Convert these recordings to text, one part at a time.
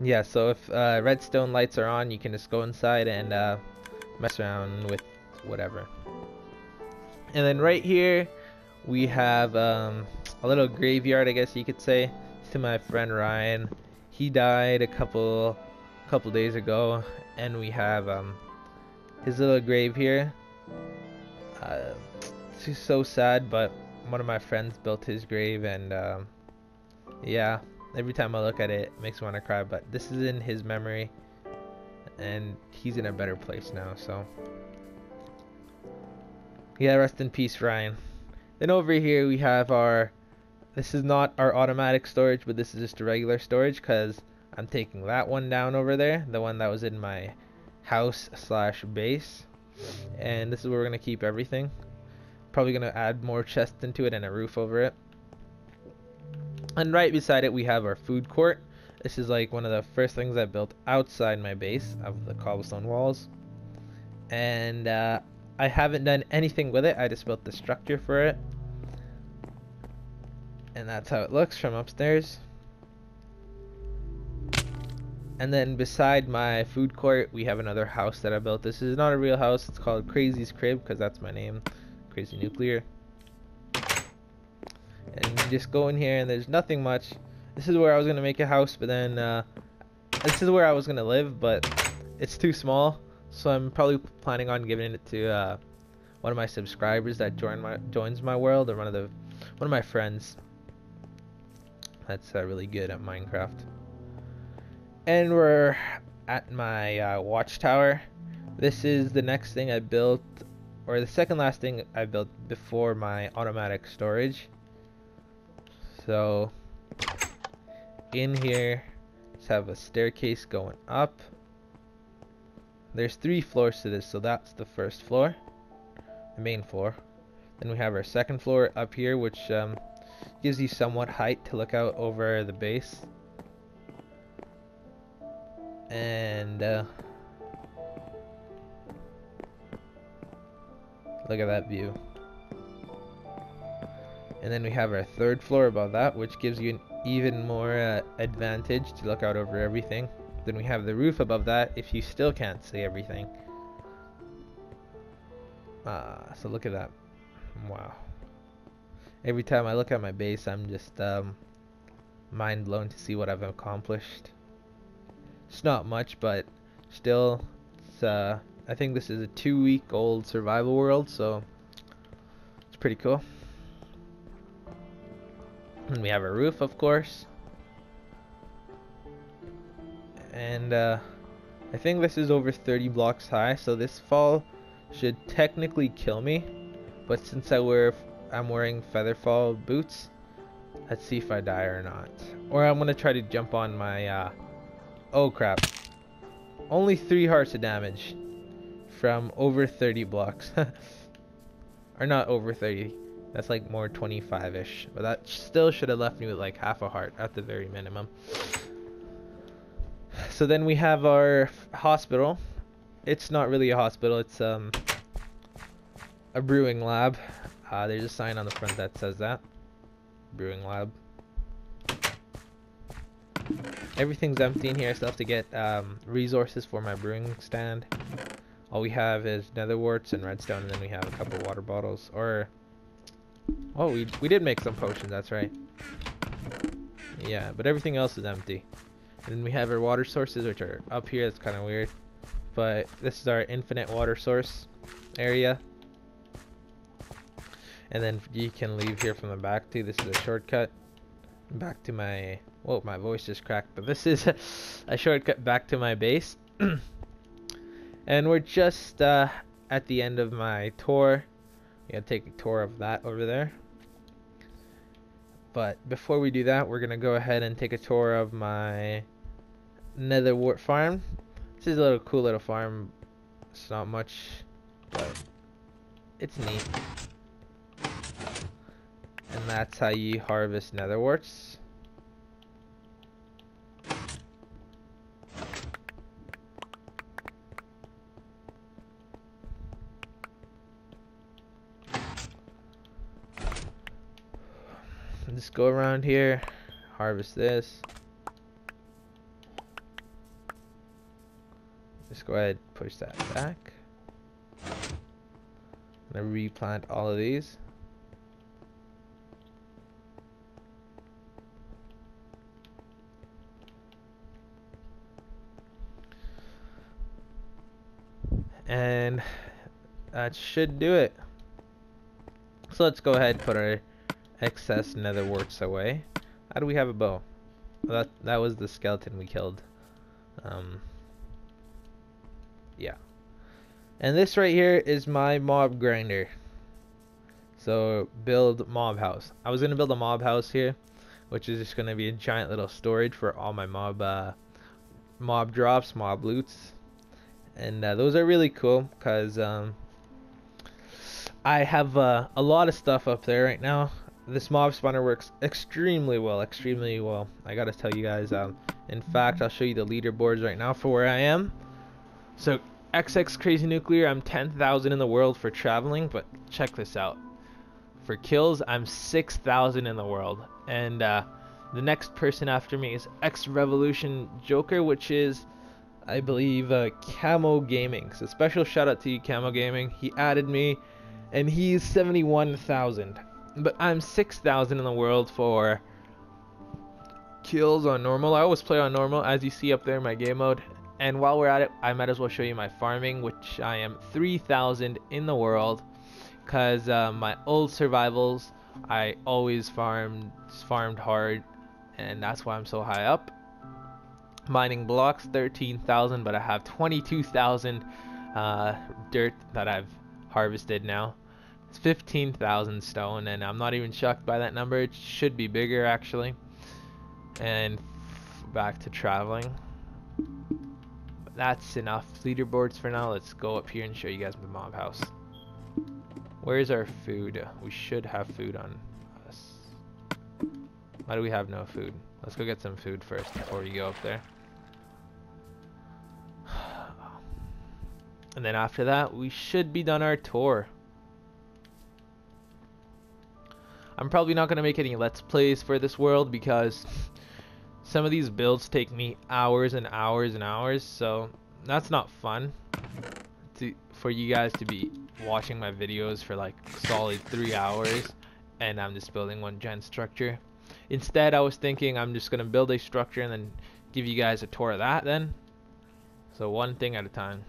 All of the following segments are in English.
Yeah, so if redstone lights are on, you can just go inside and mess around with whatever. And then right here, we have a little graveyard, I guess you could say, to my friend Ryan. He died a couple days ago, and we have his little grave here. Uh, it's just so sad, but one of my friends built his grave, and yeah, every time I look at it, it makes me want to cry. But this is in his memory, and he's in a better place now. So yeah, rest in peace, Ryan. Then over here we have our. This is not our automatic storage, but this is just a regular storage because I'm taking that one down over there, the one that was in my house slash base, and this is where we're gonna keep everything. Probably gonna add more chests into it and a roof over it. And right beside it we have our food court. This is like one of the first things I built outside my base of the cobblestone walls, and I haven't done anything with it. I just built the structure for it, and that's how it looks from upstairs. And then beside my food court, we have another house that I built. This is not a real house. It's called Crazy's Crib because that's my name, Crazy Nuclear. And you just go in here and there's nothing much. This is where I was going to make a house, but then this is where I was going to live, but it's too small. So I'm probably planning on giving it to one of my subscribers that joins my world, or one of my friends that's really good at Minecraft. And we're at my watchtower. This is the next thing I built, or the second last thing I built before my automatic storage. So in here, let's have a staircase going up. There's 3 floors to this, so that's the first floor, the main floor. Then we have our second floor up here, which gives you somewhat height to look out over the base. And look at that view. And then we have our third floor above that, which gives you an even more advantage to look out over everything. Then we have the roof above that if you still can't see everything. So look at that. Wow. Every time I look at my base, I'm just mind blown to see what I've accomplished. It's not much, but still, it's I think this is a 2-week-old survival world, so it's pretty cool. And we have a roof, of course, and I think this is over 30 blocks high, so this fall should technically kill me, but since I'm wearing featherfall boots, let's see if I die or not. Or I'm gonna try to jump on my oh crap. Only 3 hearts of damage from over 30 blocks. Or not over 30. That's like more 25-ish. But that still should have left me with like half a heart at the very minimum. So then we have our hospital. It's not really a hospital. It's a brewing lab. There's a sign on the front that says that. Brewing lab. Everything's empty in here. I still have to get resources for my brewing stand. All we have is nether warts and redstone, and then we have a couple water bottles. Or oh, we did make some potions. That's right. Yeah, but everything else is empty. And then we have our water sources, which are up here. It's kind of weird, but this is our infinite water source area. And then you can leave here from the back too. This is a shortcut back to my. Whoa, my voice just cracked. But this is a shortcut back to my base. And we're just at the end of my tour. I'm gonna take a tour of that over there. But before we do that, we're gonna go ahead and take a tour of my nether wart farm. This is a little cool little farm. It's not much, but it's neat. And that's how you harvest nether warts. Just go around here, harvest this. Just go ahead, push that back. I'm gonna replant all of these. And that should do it. So let's go ahead and put our excess nether warts away. How do we have a bow? Well, that was the skeleton we killed. Yeah. And this right here is my mob grinder. So build mob house. I was gonna build a mob house here, which is just gonna be a giant little storage for all my mob drops, mob loots, and those are really cool because I have a lot of stuff up there right now. This mob spawner works extremely well, extremely well. I gotta tell you guys. In fact, I'll show you the leaderboards right now for where I am. So XX Crazy Nuclear, I'm 10,000 in the world for traveling, but check this out. For kills, I'm 6,000 in the world, and the next person after me is X Revolution Joker, which is, I believe, Camo Gaming. So special shout out to you, Camo Gaming. He added me, and he's 71,000. But I'm 6,000 in the world for kills on normal. I always play on normal, as you see up there in my game mode. And while we're at it, I might as well show you my farming, which I am 3,000 in the world. Because my old survivals, I always farmed hard, and that's why I'm so high up. Mining blocks, 13,000, but I have 22,000 dirt that I've harvested now. It's 15,000 stone, and I'm not even shocked by that number. It should be bigger, actually. And back to traveling. But that's enough leaderboards for now. Let's go up here and show you guys the mob house. Where's our food? We should have food on us. Why do we have no food? Let's go get some food first before we go up there. And then after that, we should be done our tour. I'm probably not going to make any Let's Plays for this world because some of these builds take me hours and hours and hours, so that's not fun for you guys to be watching my videos for like solid 3 hours and I'm just building one giant structure. Instead, I was thinking I'm just going to build a structure and then give you guys a tour of that then. So one thing at a time.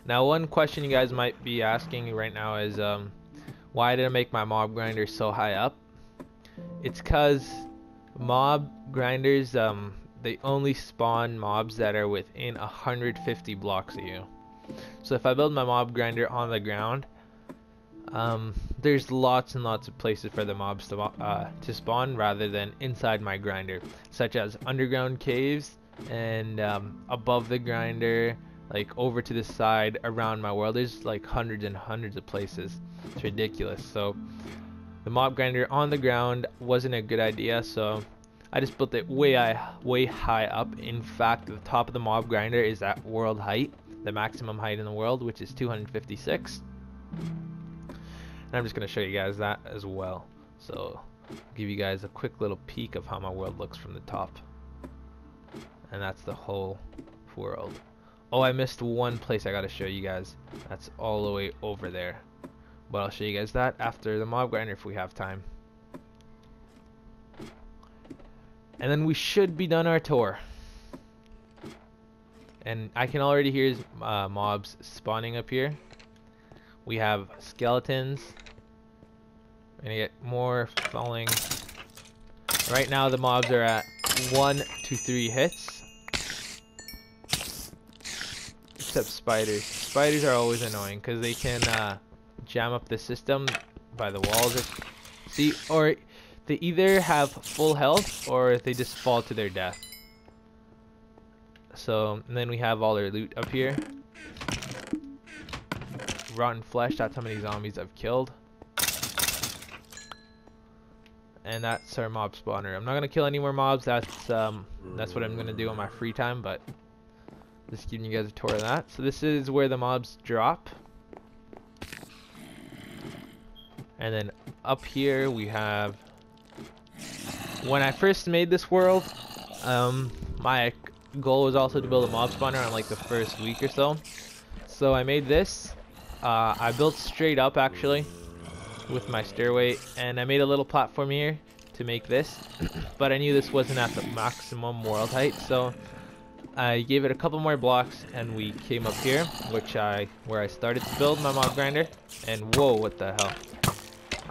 Now, one question you guys might be asking right now is why did I make my mob grinder so high up? It's because mob grinders, they only spawn mobs that are within 150 blocks of you. So if I build my mob grinder on the ground, there's lots and lots of places for the mobs to spawn rather than inside my grinder, such as underground caves and above the grinder, like over to the side around my world. There's like hundreds and hundreds of places. It's ridiculous. So the mob grinder on the ground wasn't a good idea, so I just built it way high up. In fact, the top of the mob grinder is at world height, the maximum height in the world, which is 256. And I'm just going to show you guys that as well. So I'll give you guys a quick little peek of how my world looks from the top. And that's the whole world. Oh, I missed one place I got to show you guys. That's all the way over there. But I'll show you guys that after the mob grinder if we have time. And then we should be done our tour. And I can already hear mobs spawning up here. We have skeletons. We're gonna get more falling. Right now the mobs are at 1 to 3 hits. Except spiders. Spiders are always annoying because they can jam up the system by the walls. See, or they either have full health or they just fall to their death. So, and then we have all our loot up here. Rotten flesh, that's how many zombies I've killed. And that's our mob spawner. I'm not gonna kill any more mobs. That's what I'm gonna do on my free time, but just giving you guys a tour of that. So this is where the mobs drop. And then up here we have when I first made this world, my goal was also to build a mob spawner on like the first week or so. So I made this. I built straight up actually with my stairway, and I made a little platform here to make this. But I knew this wasn't at the maximum world height, so I gave it a couple more blocks, and we came up here, where I started to build my mob grinder. And whoa, what the hell?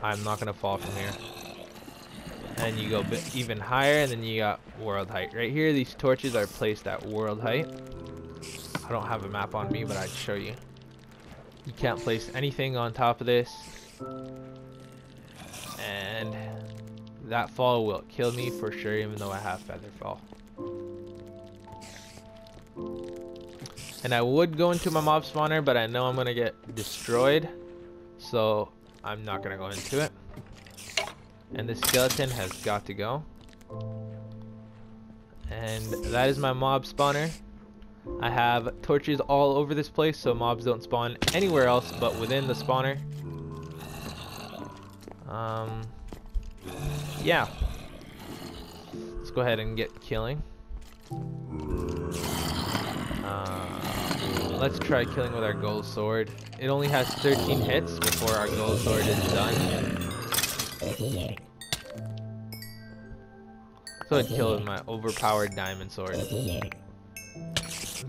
I'm not gonna fall from here. And you go even higher, and then you got world height. Right here, these torches are placed at world height. I don't have a map on me, but I'd show you. You can't place anything on top of this. And that fall will kill me for sure, even though I have feather fall. And I would go into my mob spawner, but I know I'm gonna get destroyed, so I'm not gonna go into it. And this skeleton has got to go. And that is my mob spawner. I have torches all over this place, so mobs don't spawn anywhere else but within the spawner. Yeah. Let's go ahead and get killing. Let's try killing with our gold sword. It only has 13 hits before our gold sword is done. So I'd kill with my overpowered diamond sword.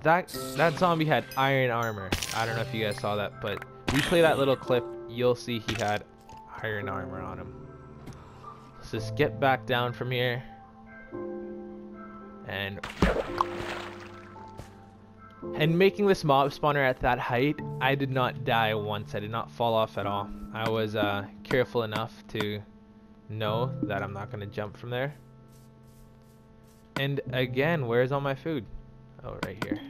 That zombie had iron armor. I don't know if you guys saw that, but if you play that little clip, you'll see he had iron armor on him. Let's just get back down from here. And making this mob spawner at that height, I did not die once. I did not fall off at all. I was careful enough to know that I'm not going to jump from there. And again, where's all my food? Oh, right here.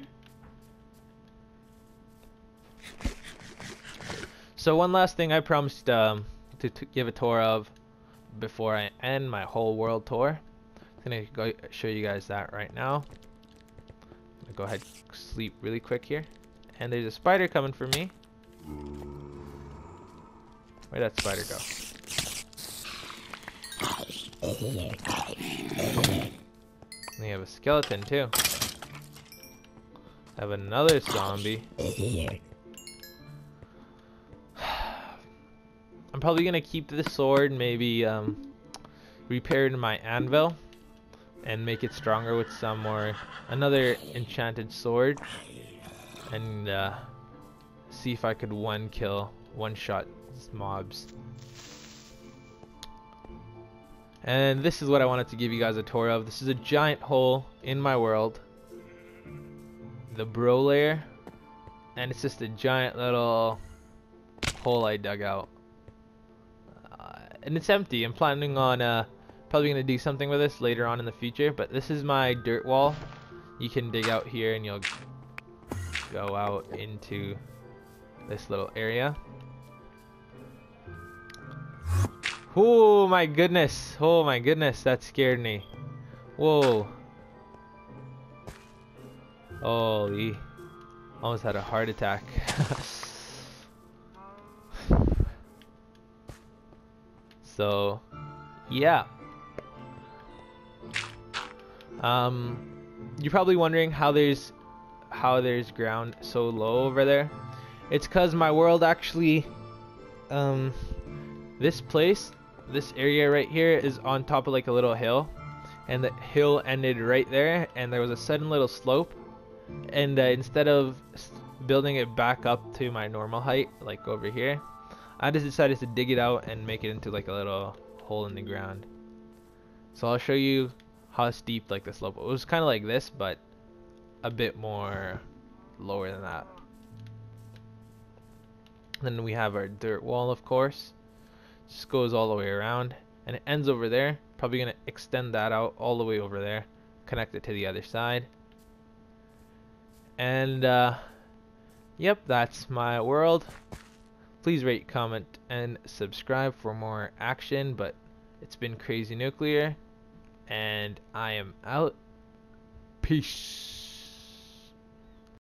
So one last thing I promised to give a tour of before I end my whole world tour. I'm going to go show you guys that right now. Go ahead, sleep really quick here. And there's a spider coming for me. Where'd that spider go? And we have a skeleton too. I have another zombie. I'm probably gonna keep the sword, maybe repair it in my anvil and make it stronger with another enchanted sword, and see if I could one-shot mobs. And this is what I wanted to give you guys a tour of. This is a giant hole in my world, the bro layer, and it's just a giant little hole I dug out, and it's empty. I'm planning on probably gonna do something with this later on in the future, but this is my dirt wall. You can dig out here and you'll go out into this little area. Oh my goodness, that scared me. Whoa. Holy, almost had a heart attack. So yeah, you're probably wondering how there's ground so low over there. It's cause my world actually, this area right here is on top of like a little hill, and the hill ended right there, and there was a sudden little slope, and instead of building it back up to my normal height like over here, I just decided to dig it out and make it into like a little hole in the ground. So I'll show you how steep like the slope. It was kind of like this, but a bit more lower than that. Then we have our dirt wall, of course. Just goes all the way around, and it ends over there. Probably gonna extend that out all the way over there, connect it to the other side. And yep, that's my world. Please rate, comment, and subscribe for more action. But it's been Crazy Nuclear, and I am out. Peace.